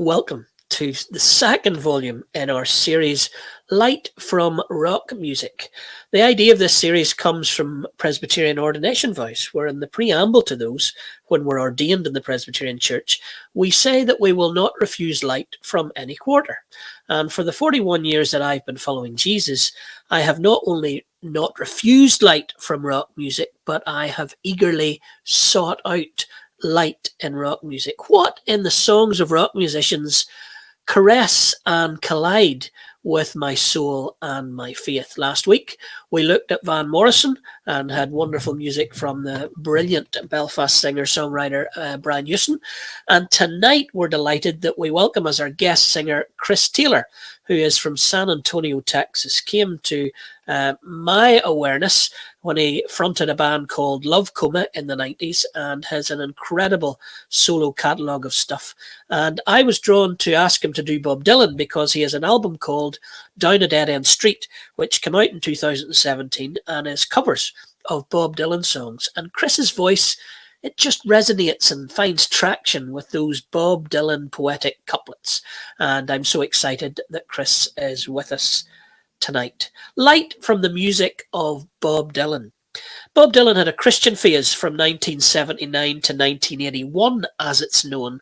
Welcome to the second volume in our series, Light from Rock Music. The idea of this series comes from Presbyterian ordination vows, where in the preamble to those, when we're ordained in the Presbyterian Church, we say that we will not refuse light from any quarter. And for the 41 years that I've been following Jesus, I have not only not refused light from rock music, but I have eagerly sought out light in rock music. What in the songs of rock musicians caress and collide with my soul and my faith? Last week we looked at Van Morrison and had wonderful music from the brilliant Belfast singer-songwriter Brian Hewson, and tonight we're delighted that we welcome as our guest singer Chris Taylor, who is from San Antonio, Texas. Came to my awareness when he fronted a band called Love Coma in the 90s and has an incredible solo catalogue of stuff. And I was drawn to ask him to do Bob Dylan because he has an album called Down a Dead End Street, which came out in 2017 and is covers of Bob Dylan songs. And Chris's voice, it just resonates and finds traction with those Bob Dylan poetic couplets. And I'm so excited that Chris is with us tonight. Light from the music of Bob Dylan. Bob Dylan had a Christian phase from 1979 to 1981, as it's known,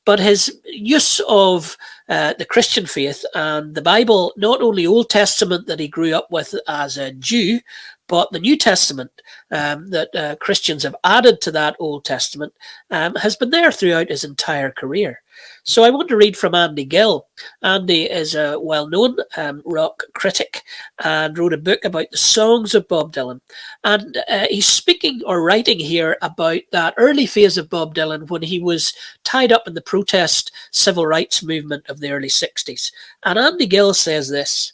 but his use of the Christian faith and the Bible, not only Old Testament that he grew up with as a Jew, but the New Testament that Christians have added to that Old Testament has been there throughout his entire career. So I want to read from Andy Gill. Andy is a well-known rock critic and wrote a book about the songs of Bob Dylan. And he's speaking or writing here about that early phase of Bob Dylan when he was tied up in the protest civil rights movement of the early 60s. And Andy Gill says this: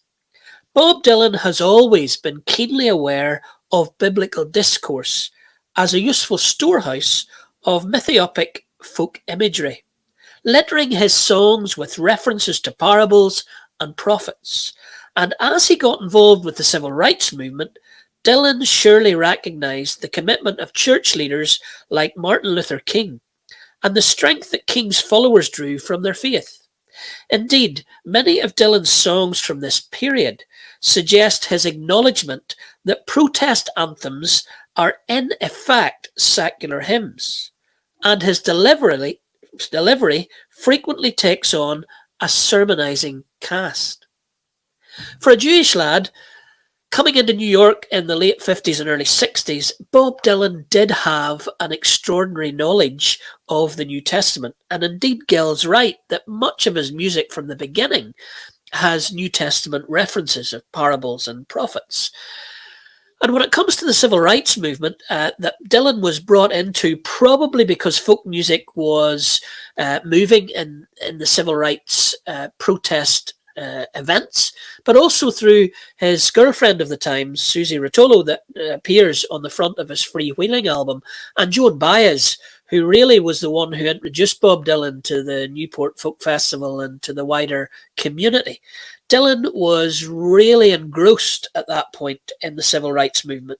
Bob Dylan has always been keenly aware of biblical discourse as a useful storehouse of mythiopic folk imagery, littering his songs with references to parables and prophets. And as he got involved with the civil rights movement, Dylan surely recognized the commitment of church leaders like Martin Luther King and the strength that King's followers drew from their faith. Indeed, many of Dylan's songs from this period suggest his acknowledgement that protest anthems are in effect secular hymns, and his delivery frequently takes on a sermonizing cast. For a Jewish lad coming into New York in the late 50s and early 60s, Bob Dylan did have an extraordinary knowledge of the New Testament. And indeed, Gill's right that much of his music from the beginning has New Testament references of parables and prophets. And when it comes to the civil rights movement that Dylan was brought into, probably because folk music was moving in the civil rights protest events, but also through his girlfriend of the time, Susie Rotolo, that appears on the front of his Freewheeling album, and Joan Baez, who really was the one who introduced Bob Dylan to the Newport Folk Festival and to the wider community. Dylan was really engrossed at that point in the civil rights movement.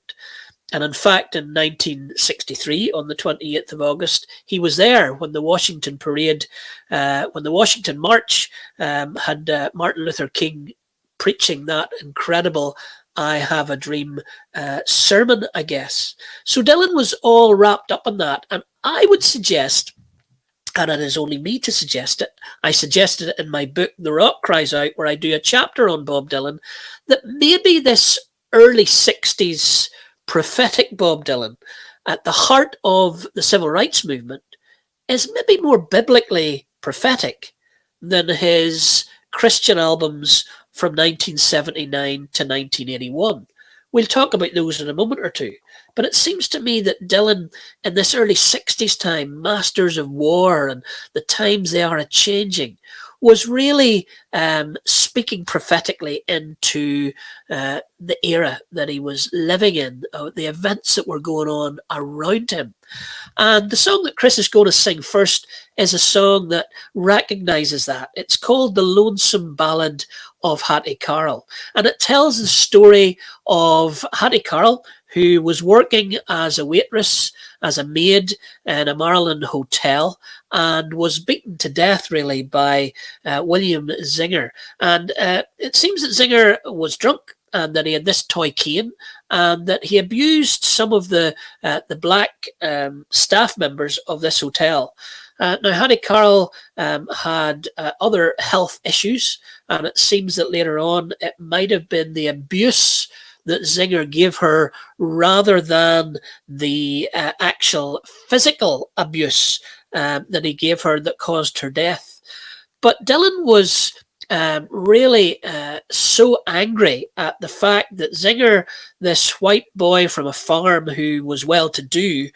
And in fact, in 1963, on the 28th of August, he was there when the Washington parade, when the Washington March had Martin Luther King preaching that incredible I Have a Dream sermon, I guess. So Dylan was all wrapped up in that. And I would suggest, and it is only me to suggest it, I suggested it in my book, The Rock Cries Out, where I do a chapter on Bob Dylan, that maybe this early 60s prophetic Bob Dylan at the heart of the civil rights movement is maybe more biblically prophetic than his Christian albums from 1979 to 1981. We'll talk about those in a moment or two. But it seems to me that Dylan, in this early 60s time, Masters of War and the times they are a-changing, was really speaking prophetically into the era that he was living in, the events that were going on around him. And the song that Chris is going to sing first is a song that recognises that. It's called The Lonesome Ballad of Hattie Carroll. And it tells the story of Hattie Carroll, who was working as a waitress, as a maid in a Maryland hotel, and was beaten to death really by William Zinger. And it seems that Zinger was drunk and that he had this toy cane, and that he abused some of the black staff members of this hotel. Now, Hattie Carroll had other health issues, and it seems that later on it might have been the abuse that Zinger gave her rather than the actual physical abuse that he gave her that caused her death. But Dylan was really so angry at the fact that Zinger, this white boy from a farm who was well to do,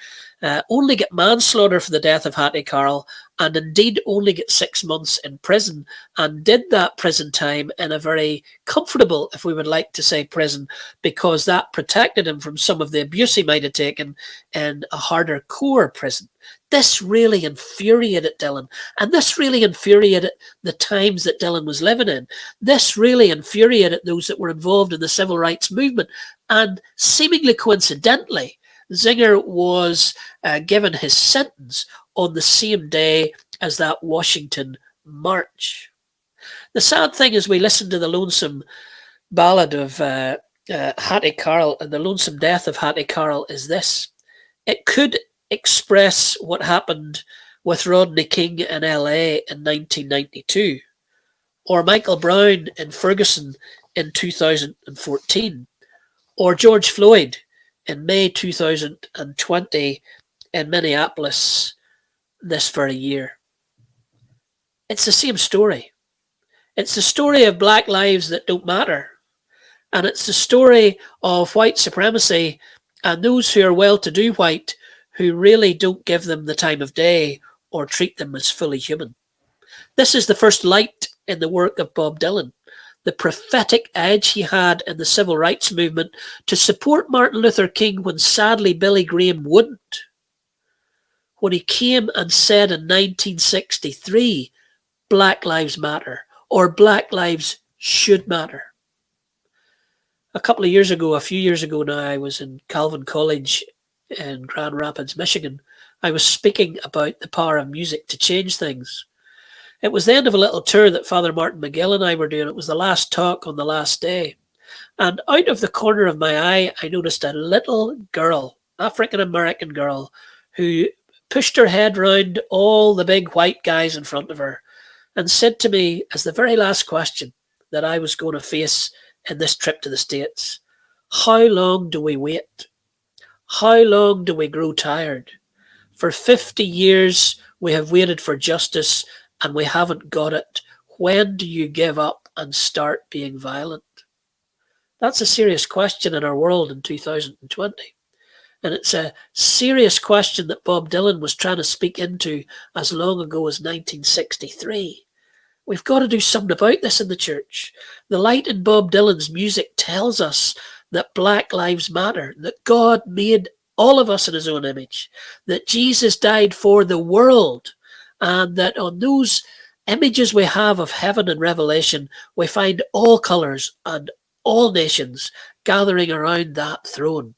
only get manslaughter for the death of Hattie Carroll, and indeed only get 6 months in prison, and did that prison time in a very comfortable, if we would like to say, prison, because that protected him from some of the abuse he might have taken in a harder core prison. This really infuriated Dylan, and this really infuriated the times that Dylan was living in. This really infuriated those that were involved in the civil rights movement, and seemingly coincidentally, Zinger was given his sentence on the same day as that Washington March. The sad thing is, we listen to the lonesome ballad of Hattie Carroll, and the lonesome death of Hattie Carroll is this. It could express what happened with Rodney King in LA in 1992, or Michael Brown in Ferguson in 2014, or George Floyd in May 2020 in Minneapolis this very year. It's the same story. It's the story of black lives that don't matter. And it's the story of white supremacy and those who are well-to-do white who really don't give them the time of day or treat them as fully human. This is the first light in the work of Bob Dylan, the prophetic edge he had in the civil rights movement to support Martin Luther King when sadly Billy Graham wouldn't. When he came and said in 1963, Black Lives Matter, or Black Lives Should Matter. A few years ago now, I was in Calvin College in Grand Rapids, Michigan. I was speaking about the power of music to change things. It was the end of a little tour that Father Martin McGill and I were doing. It was the last talk on the last day. And out of the corner of my eye, I noticed a little girl, African-American girl, who pushed her head round all the big white guys in front of her and said to me as the very last question that I was going to face in this trip to the States, how long do we wait? How long do we grow tired? For 50 years, we have waited for justice and we haven't got it. When do you give up and start being violent? That's a serious question in our world in 2020. And it's a serious question that Bob Dylan was trying to speak into as long ago as 1963. We've got to do something about this in the church. The light in Bob Dylan's music tells us that Black Lives Matter, that God made all of us in his own image, that Jesus died for the world, and that on those images we have of heaven and Revelation, we find all colours and all nations gathering around that throne.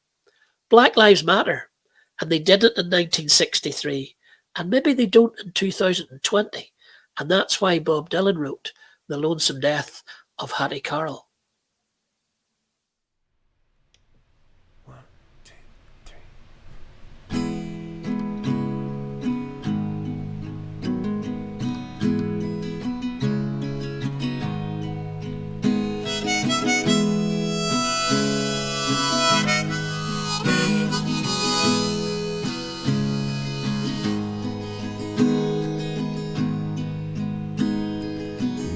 Black Lives Matter, and they did it in 1963, and maybe they don't in 2020, and that's why Bob Dylan wrote The Lonesome Death of Hattie Carroll. 1, 2, 3.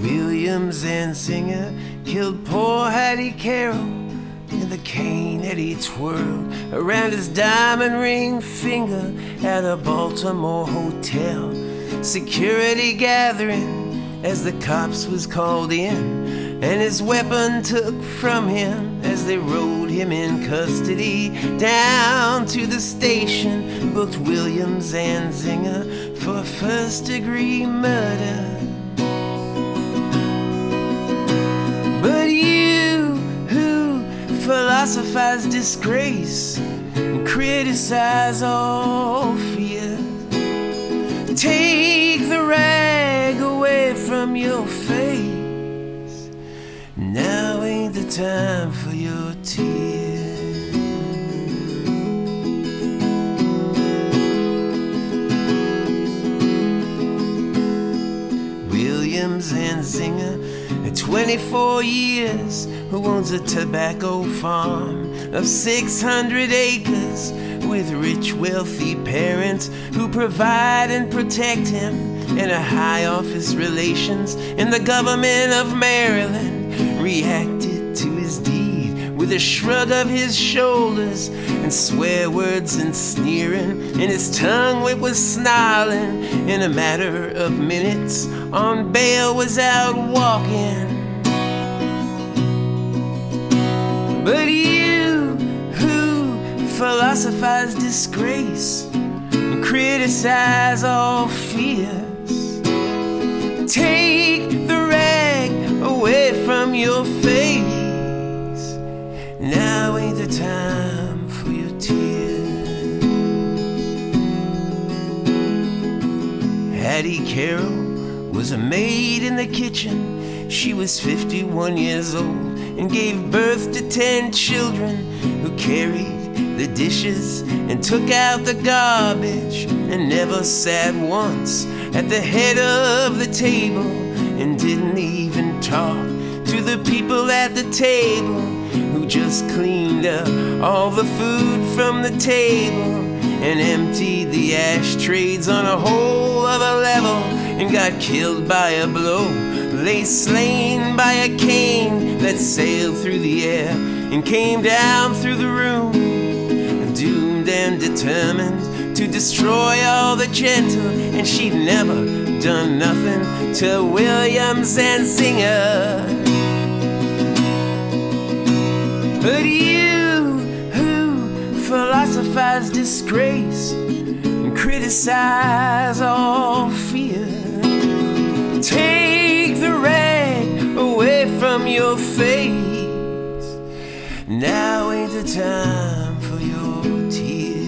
Williams and Singer killed poor Hattie Carroll, and the cane that he twirled around his diamond ring finger at a Baltimore hotel. Security gathering as the cops was called in, and his weapon took from him as they rode him in custody down to the station. Booked Williams and Zinger for first-degree murder. But you who philosophize disgrace and criticize all fear. Take the rag away from your face. Now ain't the time for your tears. Williams and Zinger, at 24 years, who owns a tobacco farm of 600 acres, with rich, wealthy parents who provide and protect him, and a high office relations in the government of Maryland, reacted to his deed with a shrug of his shoulders and swear words and sneering, and his tongue it was snarling. In a matter of minutes, on bail was out walking. But you who philosophize disgrace and criticize all fears, take the rag away from your face. Now ain't the time for your tears. Hattie Carroll was a maid in the kitchen. She was 51 years old and gave birth to 10 children, who carried the dishes and took out the garbage, and never sat once at the head of the table, and didn't even talk to the people at the table, who just cleaned up all the food from the table and emptied the ashtrays on a whole other level, and got killed by a blow, lay slain by a cane that sailed through the air and came down through the room, doomed and determined to destroy all the gentle. And she'd never done nothing to Williams and Zinger. But you who philosophize disgrace and criticize all fear, take the rag away from your face. Now ain't the time for your tears.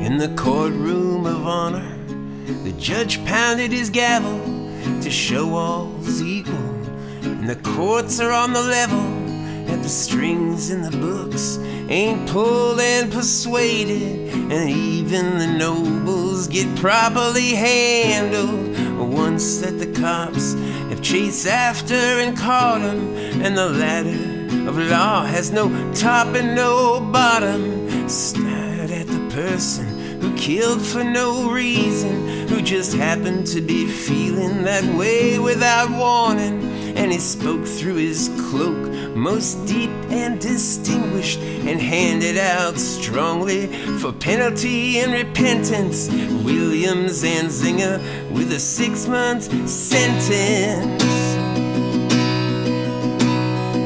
In the courtroom of honor, the judge pounded his gavel to show all's equal, and the courts are on the level, and the strings in the books ain't pulled and persuaded, and even the nobles get properly handled once that the cops have chased after and caught 'em, and the ladder of law has no top and no bottom. Stared at the person who killed for no reason, who just happened to be feeling that way without warning, and he spoke through his cloak, most deep and distinguished, and handed out strongly for penalty and repentance Williams and Zinger with a 6-month sentence.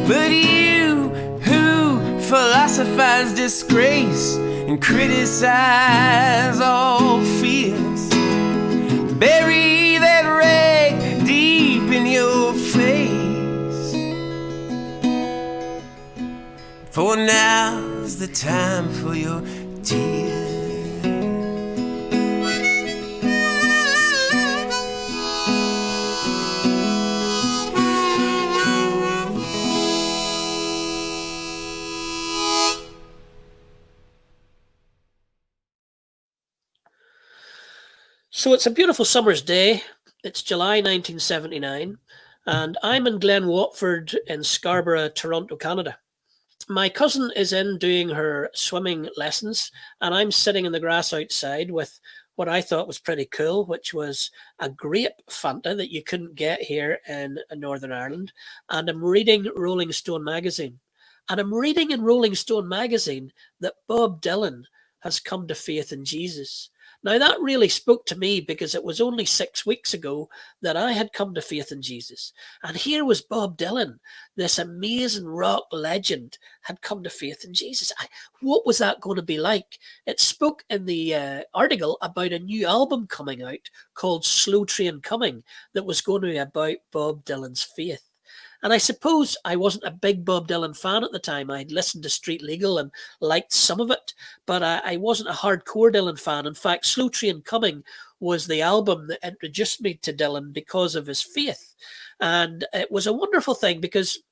But you who philosophize disgrace and criticize all fears, bury that rag deep in your face, for now's the time for your tears. So it's a beautiful summer's day. It's July 1979, and I'm in Glen Watford in Scarborough, Toronto, Canada. My cousin is in doing her swimming lessons, and I'm sitting in the grass outside with what I thought was pretty cool, which was a grape Fanta that you couldn't get here in Northern Ireland. And I'm reading Rolling Stone magazine. And I'm reading in Rolling Stone magazine that Bob Dylan has come to faith in Jesus. Now, that really spoke to me because it was only 6 weeks ago that I had come to faith in Jesus. And here was Bob Dylan, this amazing rock legend, had come to faith in Jesus. What was that going to be like? It spoke in the article about a new album coming out called Slow Train Coming that was going to be about Bob Dylan's faith. And I suppose I wasn't a big Bob Dylan fan at the time. I'd listened to Street Legal and liked some of it, but I wasn't a hardcore Dylan fan. In fact, Slow Train Coming was the album that introduced me to Dylan because of his faith. And it was a wonderful thing because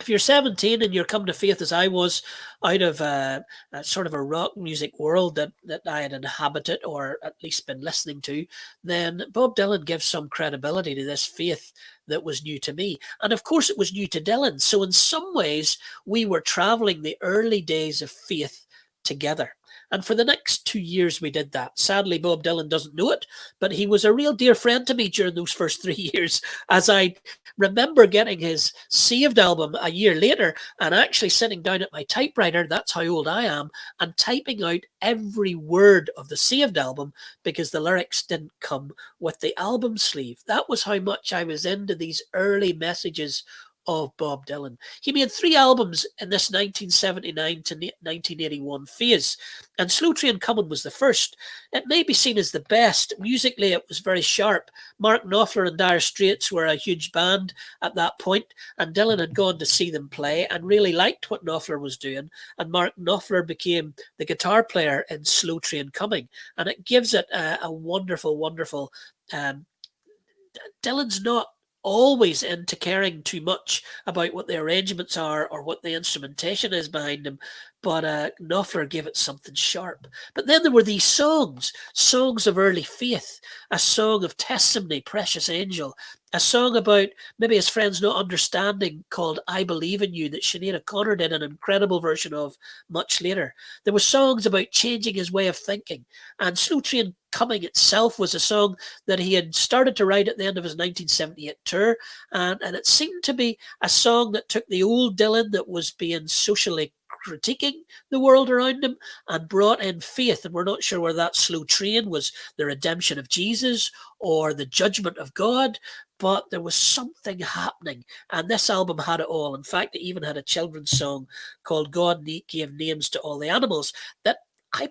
if you're 17 and you're come to faith as I was out of a sort of a rock music world that I had inhabited or at least been listening to, then Bob Dylan gives some credibility to this faith that was new to me. And of course, it was new to Dylan. So, in some ways, we were traveling the early days of faith together. And for the next 2 years, we did that. Sadly, Bob Dylan doesn't know it, but he was a real dear friend to me during those first 3 years, as I remember getting his Saved album a year later and actually sitting down at my typewriter, that's how old I am, and typing out every word of the Saved album because the lyrics didn't come with the album sleeve. That was how much I was into these early messages of Bob Dylan. He made 3 albums in this 1979 to 1981 phase, and Slow Train Coming was the first. It may be seen as the best. Musically, it was very sharp. Mark Knopfler and Dire Straits were a huge band at that point, and Dylan had gone to see them play and really liked what Knopfler was doing. And Mark Knopfler became the guitar player in Slow Train Coming, and it gives it a wonderful, wonderful. Um, Dylan's not always into caring too much about what the arrangements are or what the instrumentation is behind them, but Knopfler gave it something sharp. But then there were these songs of early faith, a song of testimony, Precious Angel, a song about maybe his friends not understanding called I Believe in You that Sinead O'Connor did an incredible version of much later. There were songs about changing his way of thinking, and Slow Train Coming itself was a song that he had started to write at the end of his 1978 tour, and it seemed to be a song that took the old Dylan that was being socially critiquing the world around him and brought in faith. And we're not sure whether that slow train was the redemption of Jesus or the judgment of God, but there was something happening. And this album had it all. In fact, it even had a children's song called God Gave Names to All the Animals that I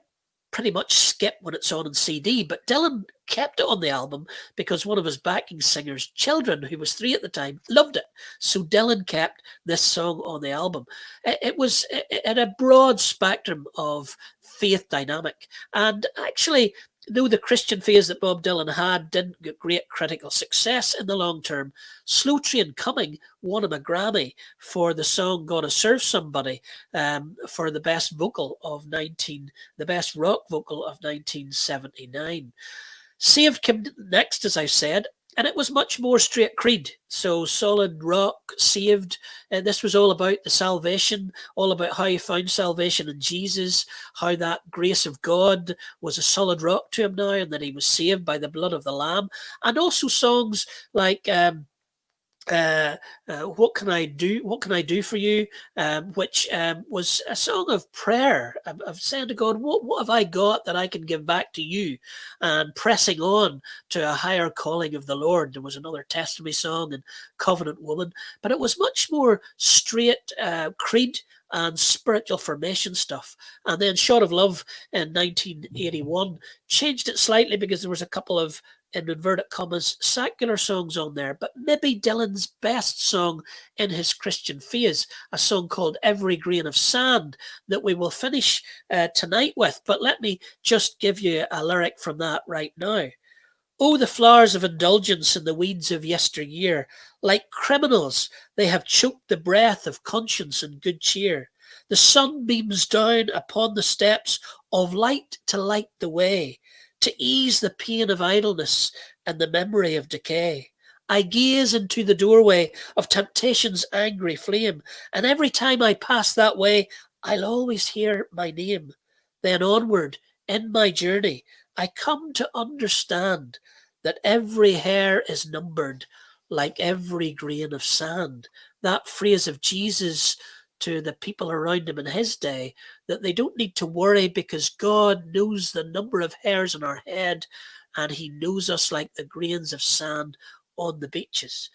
pretty much skip when it's on CD, but Dylan kept it on the album because one of his backing singers' children, who was 3 at the time, loved it. So Dylan kept this song on the album. It was in a broad spectrum of faith dynamic. And actually, though the Christian phase that Bob Dylan had didn't get great critical success in the long term, Slow Train Coming won him a Grammy for the song Gonna Serve Somebody, for the best the best rock vocal of 1979. Saved came next, as I said, and it was much more straight creed. So solid rock, saved. And this was all about the salvation, all about how he found salvation in Jesus, how that grace of God was a solid rock to him now, and that he was saved by the blood of the Lamb. And also songs like uh, what can I do? What can I do for you? Which was a song of prayer, of saying to God, what have I got that I can give back to you? And pressing on to a higher calling of the Lord. There was another testimony song and Covenant Woman, but it was much more straight creed and spiritual formation stuff. And then Shot of Love in 1981 changed it slightly because there was a couple of, in inverted commas, secular songs on there, but maybe Dylan's best song in his Christian phase, a song called Every Grain of Sand, that we will finish tonight with. But let me just give you a lyric from that right now. Oh, the flowers of indulgence and the weeds of yesteryear, like criminals, they have choked the breath of conscience and good cheer. The sun beams down upon the steps of light to light the way, to ease the pain of idleness and the memory of decay. I gaze into the doorway of temptation's angry flame, and every time I pass that way, I'll always hear my name. Then onward, in my journey, I come to understand that every hair is numbered like every grain of sand. That phrase of Jesus to the people around him in his day, that they don't need to worry because God knows the number of hairs on our head and he knows us like the grains of sand on the beaches.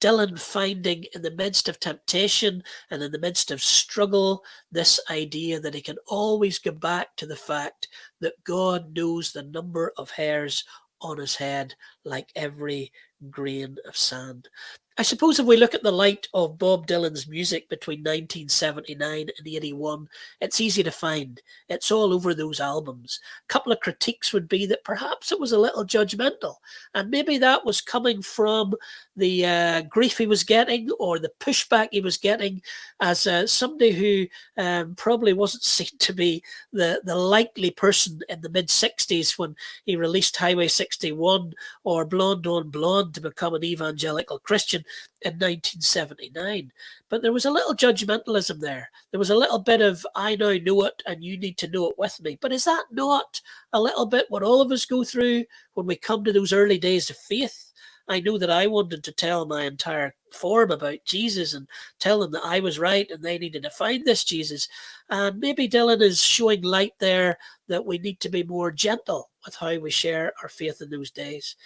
Dylan finding in the midst of temptation and in the midst of struggle this idea that he can always go back to the fact that God knows the number of hairs on his head like every grain of sand. I suppose if we look at the light of Bob Dylan's music between 1979 and 81, it's easy to find. It's all over those albums. A couple of critiques would be that perhaps it was a little judgmental, and maybe that was coming from the grief he was getting or the pushback he was getting as somebody who probably wasn't seen to be the likely person in the mid 60s when he released Highway 61 or Blonde on Blonde to become an evangelical Christian in 1979. But there was a little judgmentalism there. There was a little bit of, I now know it and you need to know it with me. But is that not a little bit what all of us go through when we come to those early days of faith? I know that I wanted to tell my entire form about Jesus and tell them that I was right and they needed to find this Jesus. And maybe Dylan is showing light there that we need to be more gentle with how we share our faith in those days.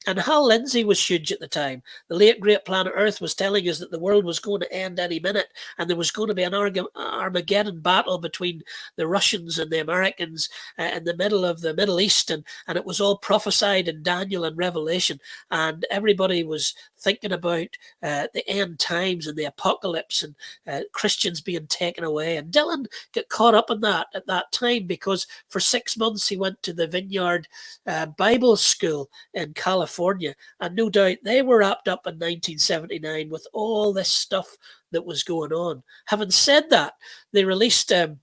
And Hal Lindsey was huge at the time. The late great Planet Earth was telling us that the world was going to end any minute and there was going to be an Armageddon battle between the Russians and the Americans in the middle of the Middle East. And it was all prophesied in Daniel and Revelation. And everybody was thinking about the end times and the apocalypse and Christians being taken away. And Dylan got caught up in that at that time because for 6 months he went to the Vineyard Bible School in California, and no doubt they were wrapped up in 1979 with all this stuff that was going on. Having said that, they released a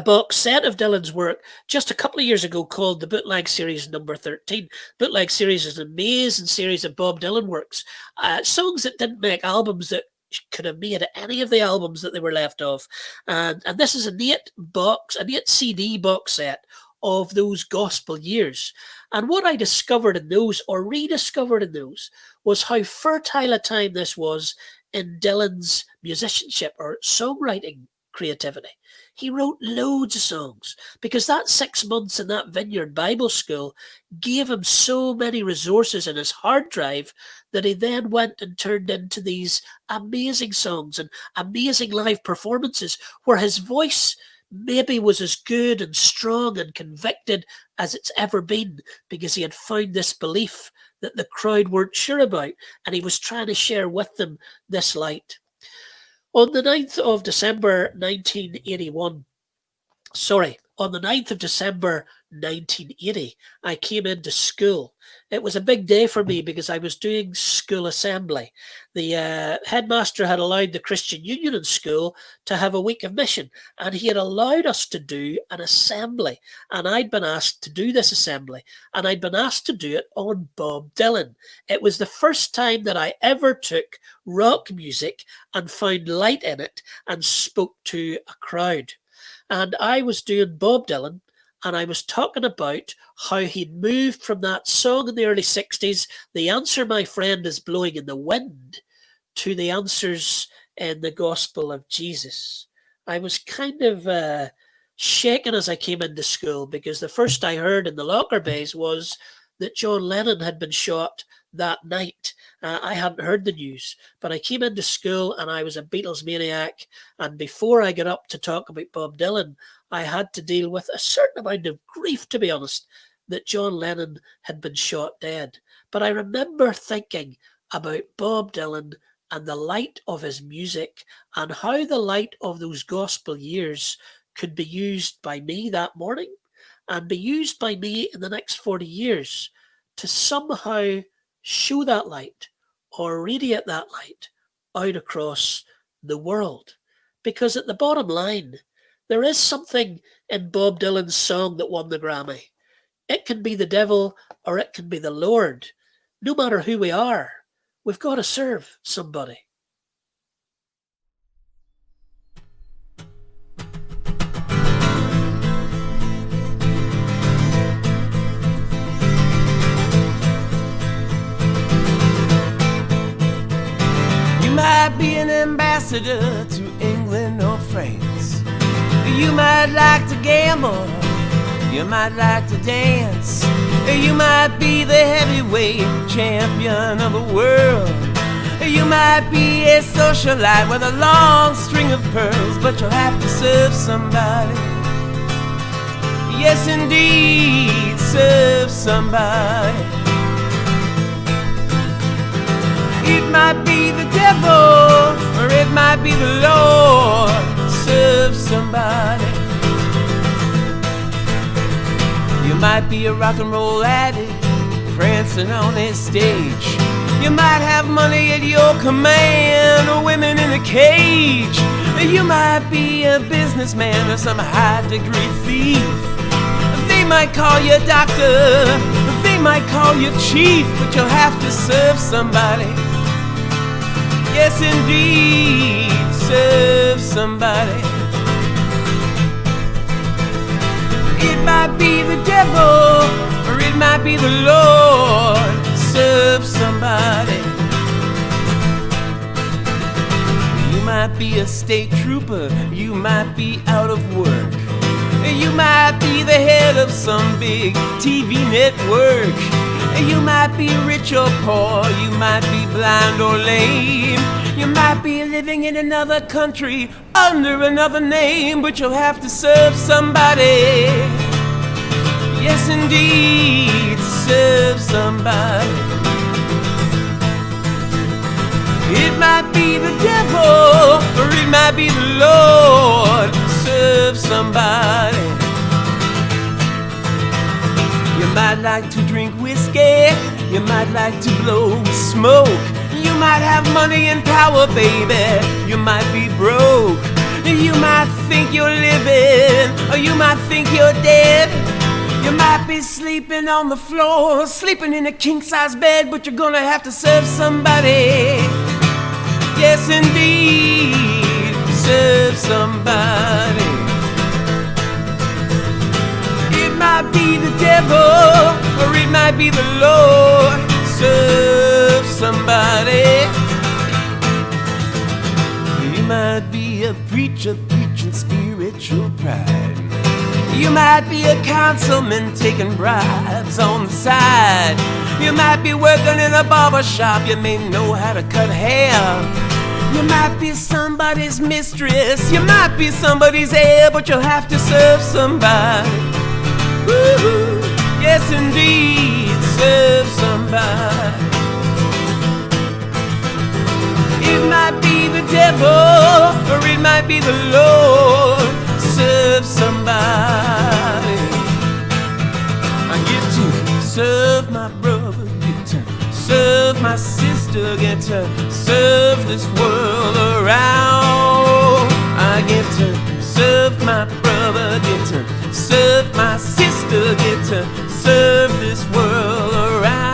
box set of Dylan's work just a couple of years ago called the Bootleg Series Number 13. Bootleg Series is an amazing series of Bob Dylan works, songs that didn't make albums that could have made any of the albums that they were left off. And this is an 8 CD box set of those gospel years. And what I discovered in those, or rediscovered in those, was how fertile a time this was in Dylan's musicianship or songwriting creativity. He wrote loads of songs because that 6 months in that Vineyard Bible School gave him so many resources in his hard drive that he then went and turned into these amazing songs and amazing live performances where his voice maybe was as good and strong and convicted as it's ever been because he had found this belief that the crowd weren't sure about and he was trying to share with them this light. On the 9th of December 1981, on the 9th of December 1980, I came into school. It was a big day for me because I was doing school assembly. The headmaster had allowed the Christian Union in school to have a week of mission, and he had allowed us to do an assembly. And I'd been asked to do this assembly, and I'd been asked to do it on Bob Dylan. It was the first time that I ever took rock music and found light in it and spoke to a crowd. And I was doing Bob Dylan, and I was talking about how he'd moved from that song in the early 60s, The Answer My Friend is Blowing in the Wind, to the answers in the Gospel of Jesus. I was kind of shaken as I came into school because the first I heard in the locker bays was that John Lennon had been shot that night. I hadn't heard the news, but I came into school and I was a Beatles maniac. And before I got up to talk about Bob Dylan, I had to deal with a certain amount of grief, to be honest, that John Lennon had been shot dead. But I remember thinking about Bob Dylan and the light of his music and how the light of those gospel years could be used by me that morning and be used by me in the next 40 years to somehow show that light or radiate that light out across the world. Because at the bottom line, there is something in Bob Dylan's song that won the Grammy. It can be the devil or it can be the Lord. No matter who we are, We've got to serve somebody. You might be an ambassador to England or France. You might like to gamble. You might like to dance. You might be the heavyweight champion of the world. You might be a socialite with a long string of pearls, but you'll have to serve somebody. Yes, indeed, serve somebody. It might be the devil, or it might be the Lord. Serve somebody. You might be a rock and roll addict, prancing on this stage. You might have money at your command, or women in a cage. You might be a businessman or some high-degree thief. They might call you doctor, they might call you chief, but you'll have to serve somebody. Yes, indeed, serve somebody. It might be the devil, or it might be the Lord. Serve somebody. You might be a state trooper, you might be out of work. You might be the head of some big TV network. You might be rich or poor, you might be blind or lame. You might be living in another country under another name, but you'll have to serve somebody. Yes, indeed, serve somebody. It might be the devil, or it might be the Lord. Serve somebody. You might like to drink whiskey, you might like to blow smoke. You might have money and power, baby, you might be broke. You might think you're living, or you might think you're dead. You might be sleeping on the floor, sleeping in a king-size bed, but you're gonna have to serve somebody. Yes, indeed, serve somebody. It might be the devil, or it might be the Lord. Serve somebody. You might be a preacher preaching spiritual pride. You might be a councilman taking bribes on the side. You might be working in a barber shop, you may know how to cut hair. You might be somebody's mistress, you might be somebody's heir, but you'll have to serve somebody. Woo-hoo. Yes, indeed, serve somebody. It might be the devil, or it might be the Lord. Serve somebody. I get to serve my brother, get to serve my sister, get to serve this world around. I get to serve my brother, get to serve my sister, get to serve this world around.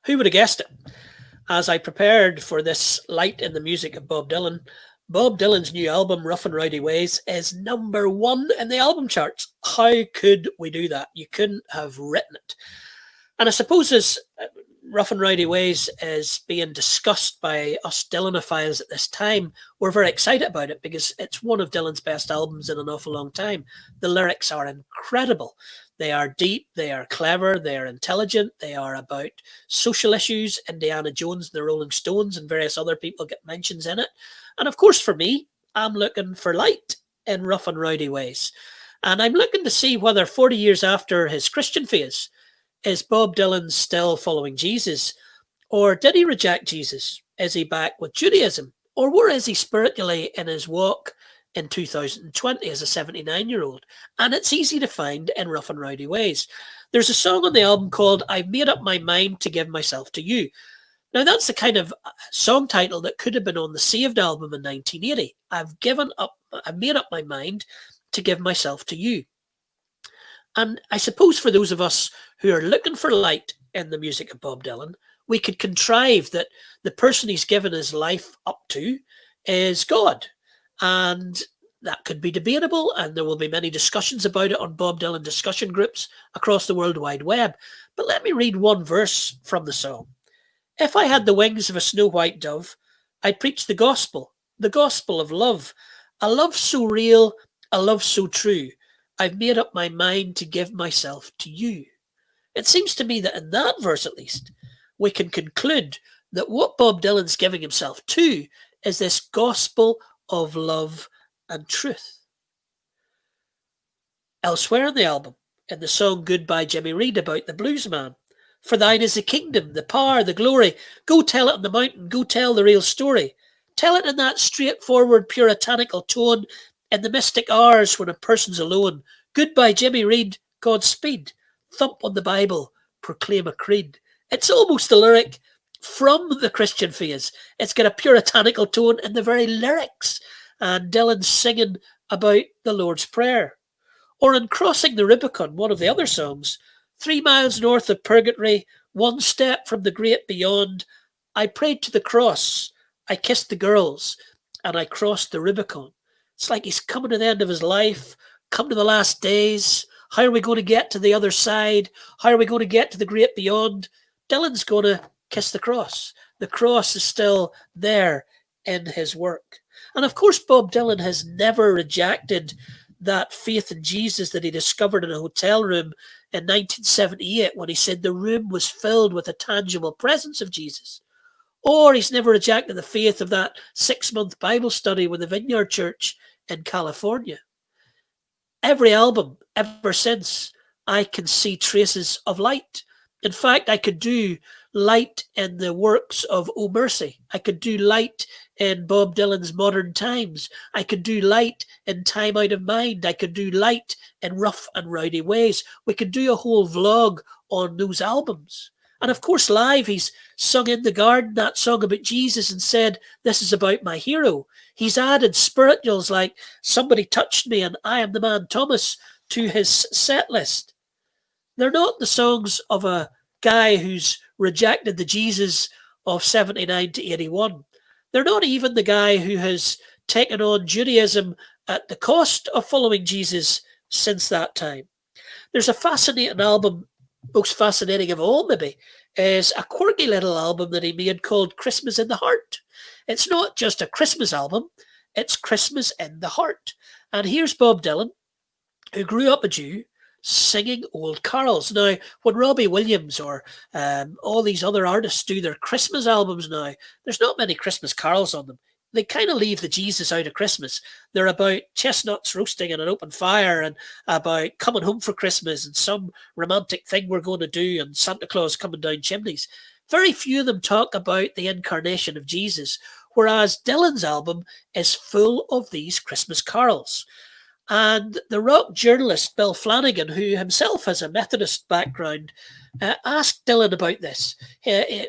Who would have guessed it? As I prepared for this light in the music of Bob Dylan's new album, Rough and Rowdy Ways, is #1 in the album charts. How could we do that? You couldn't have written it. And I suppose as Rough and Rowdy Ways is being discussed by us Dylanophile at this time, we're very excited about it because it's one of Dylan's best albums in an awful long time. The lyrics are incredible. They are deep, they are clever, they are intelligent, they are about social issues. Indiana Jones and the Rolling Stones and various other people get mentions in it. And of course, for me, I'm looking for light in Rough and Rowdy Ways. And I'm looking to see whether 40 years after his Christian phase, is Bob Dylan still following Jesus? Or did he reject Jesus? Is he back with Judaism? Or where is he spiritually in his walk in 2020 as a 79-year-old? And it's easy to find in Rough and Rowdy Ways. There's a song on the album called I've Made Up My Mind to Give Myself to You. Now, that's the kind of song title that could have been on the Saved album in 1980. I've made up my mind to give myself to you. And I suppose for those of us who are looking for light in the music of Bob Dylan, we could contrive that the person he's given his life up to is God. And that could be debatable, and there will be many discussions about it on Bob Dylan discussion groups across the World Wide Web. But let me read one verse from the song. If I had the wings of a snow white dove, I'd preach the gospel of love, a love so real, a love so true. I've made up my mind to give myself to you. It seems to me that in that verse, at least, we can conclude that what Bob Dylan's giving himself to is this gospel of love and truth. Elsewhere in the album, in the song Goodbye Jimmy Reed about the blues man, for thine is the kingdom, the power, the glory. Go tell it on the mountain, go tell the real story. Tell it in that straightforward, puritanical tone, in the mystic hours when a person's alone. Goodbye, Jimmy Reed, Godspeed. Thump on the Bible, proclaim a creed. It's almost a lyric from the Christian phase. It's got a puritanical tone in the very lyrics, and Dylan's singing about the Lord's Prayer. Or in Crossing the Rubicon, one of the other songs, 3 miles north of purgatory, one step from the great beyond, I prayed to the cross, I kissed the girls, and I crossed the Rubicon. It's like he's coming to the end of his life, come to the last days. How are we going to get to the other side? How are we going to get to the great beyond? Dylan's going to kiss the cross. The cross is still there in his work. And of course, Bob Dylan has never rejected that faith in Jesus that he discovered in a hotel room in 1978 when he said the room was filled with a tangible presence of Jesus. Or he's never rejected the faith of that 6-month Bible study with the Vineyard Church in California. Every album ever since, I can see traces of light. In fact, I could do light in the works of O Mercy. I could do light in Bob Dylan's Modern Times. I could do light in Time Out of Mind. I could do light in Rough and Rowdy Ways. We could do a whole vlog on those albums. And of course, live, he's sung In the Garden, that song about Jesus, and said, this is about my hero. He's added spirituals like Somebody Touched Me and I Am the Man Thomas to his set list. They're not the songs of a guy who's rejected the Jesus of 79 to 81. They're not even the guy who has taken on Judaism at the cost of following Jesus since that time. There's a fascinating album, most fascinating of all maybe, is a quirky little album that he made called Christmas in the Heart. It's not just a Christmas album, it's Christmas in the Heart. And here's Bob Dylan, who grew up a Jew, singing old carols. Now, when Robbie Williams or all these other artists do their Christmas albums now, there's not many Christmas carols on them. They kind of leave the Jesus out of Christmas. They're about chestnuts roasting in an open fire and about coming home for Christmas and some romantic thing we're going to do and Santa Claus coming down chimneys. Very few of them talk about the incarnation of Jesus, whereas Dylan's album is full of these Christmas carols. And the rock journalist Bill Flanagan, who himself has a Methodist background, asked Dylan about this.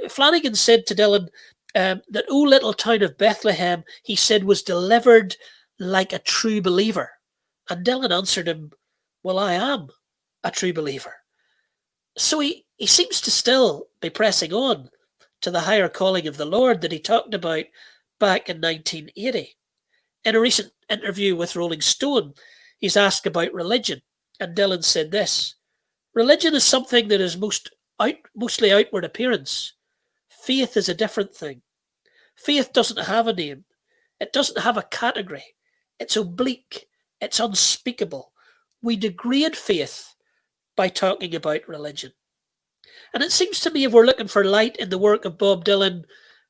Flanagan said to Dylan that "O Little Town of Bethlehem," he said, was delivered like a true believer. And Dylan answered him, well, I am a true believer. So he seems to still be pressing on to the higher calling of the Lord that he talked about back in 1980. In a recent interview with Rolling Stone, he's asked about religion, and Dylan said this: religion is something that is mostly outward appearance. Faith is a different thing. Faith doesn't have a name. It doesn't have a category. It's oblique. It's unspeakable. We degrade faith by talking about religion. And it seems to me if we're looking for light in the work of Bob Dylan,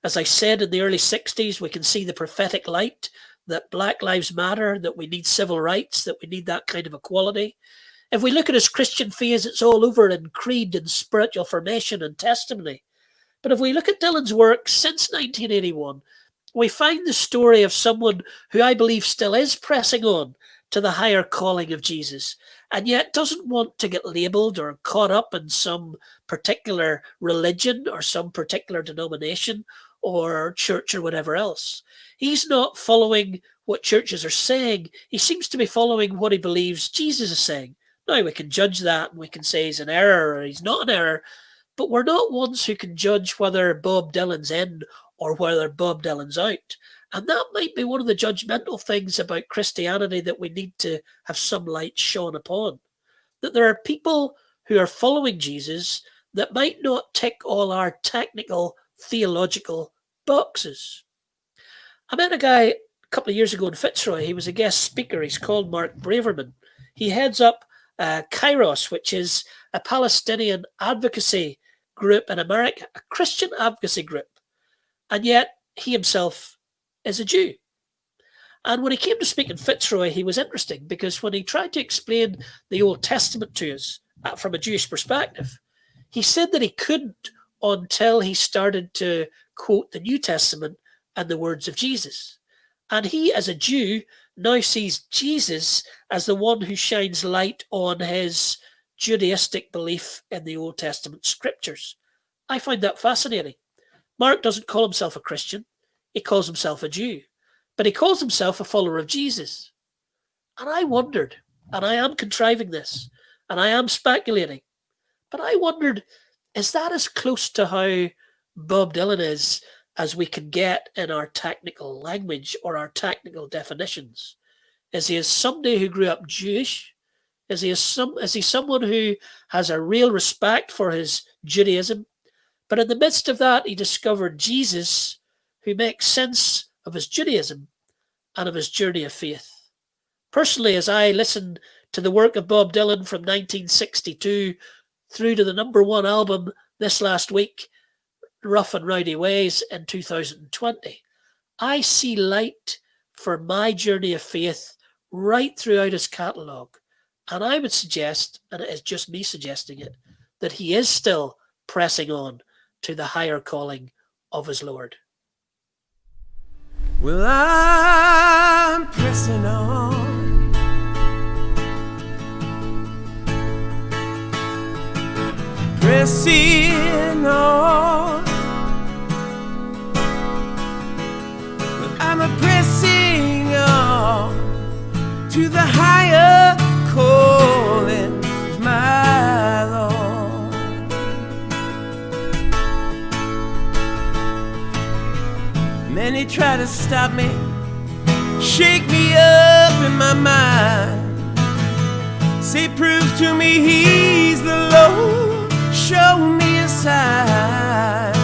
as I said, in the early 60s, we can see the prophetic light that Black Lives Matter, that we need civil rights, that we need that kind of equality. If we look at his Christian phase, it's all over in creed and spiritual formation and testimony. But if we look at Dylan's work since 1981, we find the story of someone who I believe still is pressing on to the higher calling of Jesus, and yet doesn't want to get labelled or caught up in some particular religion or some particular denomination or church or whatever else. He's not following what churches are saying. He seems to be following what he believes Jesus is saying. Now, we can judge that and we can say he's in error or he's not in error, but we're not ones who can judge whether Bob Dylan's in or whether Bob Dylan's out. And that might be one of the judgmental things about Christianity that we need to have some light shone upon. That there are people who are following Jesus that might not tick all our technical, theological boxes. I met a guy a couple of years ago in Fitzroy. He was a guest speaker. He's called Mark Braverman. He heads up Kairos, which is a Palestinian advocacy group in America, a Christian advocacy group. And yet he himself is a Jew. And when he came to speak in Fitzroy, he was interesting because when he tried to explain the Old Testament to us from a Jewish perspective, he said that he couldn't until he started to quote the New Testament and the words of Jesus. And he, as a Jew, now sees Jesus as the one who shines light on his Judaistic belief in the Old Testament scriptures. I find that fascinating. Mark doesn't call himself a Christian. He calls himself a Jew. But he calls himself a follower of Jesus. And I wondered, and I am contriving this, and I am speculating, but I wondered, is that as close to how Bob Dylan is as we can get in our technical language or our technical definitions? Is he as somebody who grew up Jewish? Is he someone who has a real respect for his Judaism? But in the midst of that, he discovered Jesus, who makes sense of his Judaism and of his journey of faith. Personally, as I listened to the work of Bob Dylan from 1962 through to the #1 album this last week, Rough and Rowdy Ways, in 2020, I see light for my journey of faith right throughout his catalogue. And I would suggest, and it is just me suggesting it, that he is still pressing on to the higher calling of his Lord. Well, I'm pressing on, pressing on. Well, I'm a pressing on to the higher calling of my Lord. Many try to stop me, shake me up in my mind, say prove to me he's the Lord, show me a sign.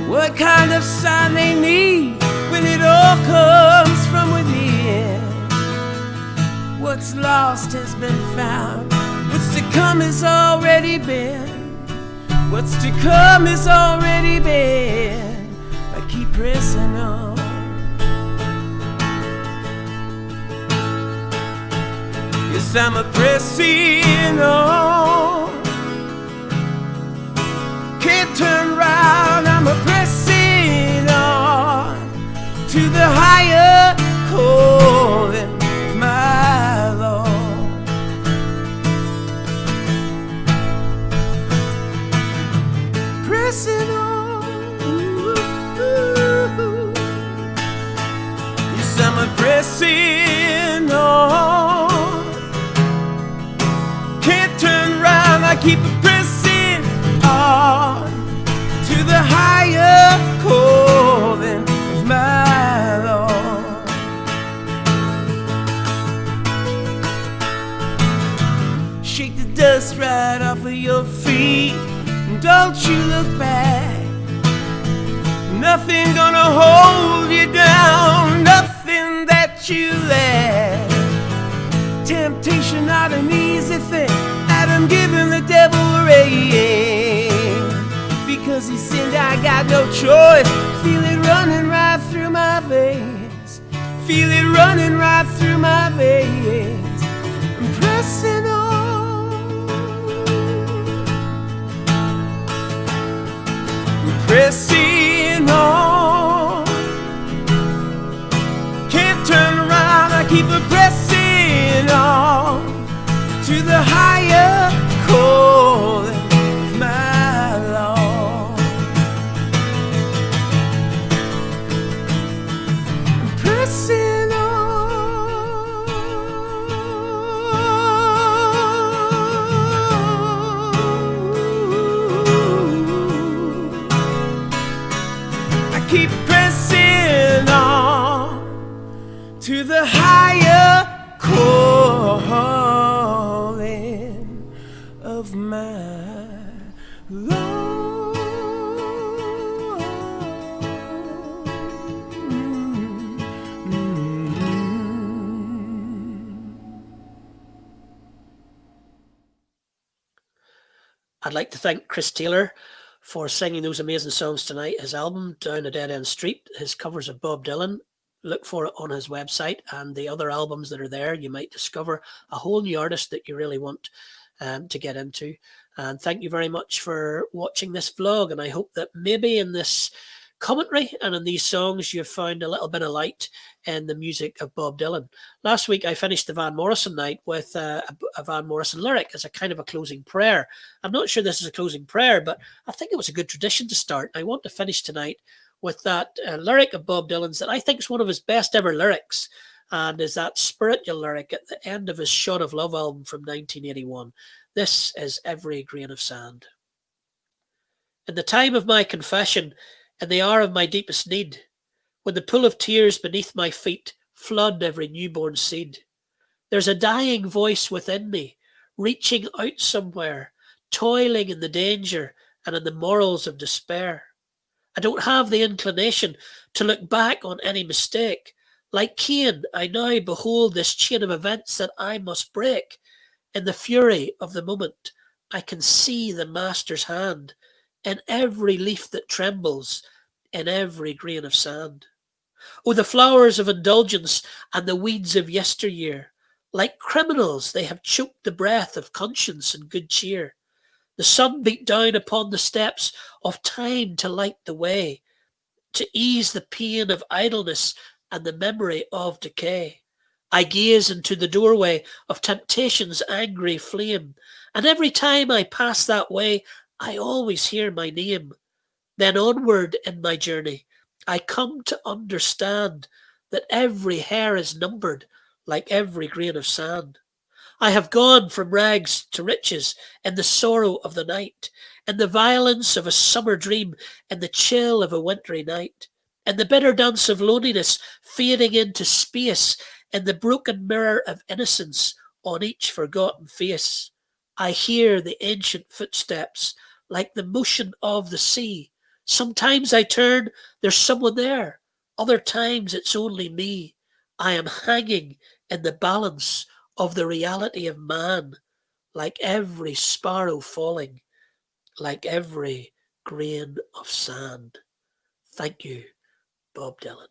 What kind of sign they need when it all comes from within? What's lost has been found, what's to come has already been, what's to come has already been. I keep pressing on. Yes, I'm a pressing on. Can't turn round, I'm a pressing on to the higher calling of my Lord. Pressing on. Yes, I'm a pressing on. Can't turn round, I keep a pressing on to the higher calling of my Lord. Shake the dust right off of your feet, and don't you look back. Nothing gonna hold you down, nothing that you lack. Temptation not an easy thing, Adam giving the devil a rein. Because he sinned, I got no choice. Feel it running right through my veins, feel it running right through my veins. I'm pressing on, I'm pressing on. Can't turn around, I keep a pressing to the higher calling of my Lord. I'd like to thank Chris Taylor for singing those amazing songs tonight. His album, Down a Dead End Street, his covers of Bob Dylan. Look for it on his website, and the other albums that are there. You might discover a whole new artist that you really want to get into. And thank you very much for watching this vlog. And I hope that maybe in this commentary and in these songs you've found a little bit of light in the music of Bob Dylan. Last week I finished the Van Morrison night with a Van Morrison lyric as a kind of a closing prayer. I'm not sure this is a closing prayer, but I think it was a good tradition to start. I want to finish tonight with that lyric of Bob Dylan's that I think is one of his best ever lyrics, and is that spiritual lyric at the end of his Shot of Love album from 1981. This is Every Grain of Sand. In the time of my confession, in the hour of my deepest need, when the pool of tears beneath my feet flood every newborn seed, there's a dying voice within me, reaching out somewhere, toiling in the danger and in the morals of despair. I don't have the inclination to look back on any mistake. Like Cain, I now behold this chain of events that I must break. In the fury of the moment, I can see the Master's hand in every leaf that trembles, in every grain of sand. Oh, the flowers of indulgence and the weeds of yesteryear, like criminals, they have choked the breath of conscience and good cheer. The sun beat down upon the steps of time to light the way, to ease the pain of idleness and the memory of decay. I gaze into the doorway of temptation's angry flame, and every time I pass that way, I always hear my name. Then onward in my journey, I come to understand that every hair is numbered like every grain of sand. I have gone from rags to riches in the sorrow of the night, in the violence of a summer dream, in the chill of a wintry night, in the bitter dance of loneliness fading into space, in the broken mirror of innocence on each forgotten face. I hear the ancient footsteps like the motion of the sea. Sometimes I turn, there's someone there. Other times it's only me. I am hanging in the balance of the reality of man, like every sparrow falling, like every grain of sand. Thank you, Bob Dylan.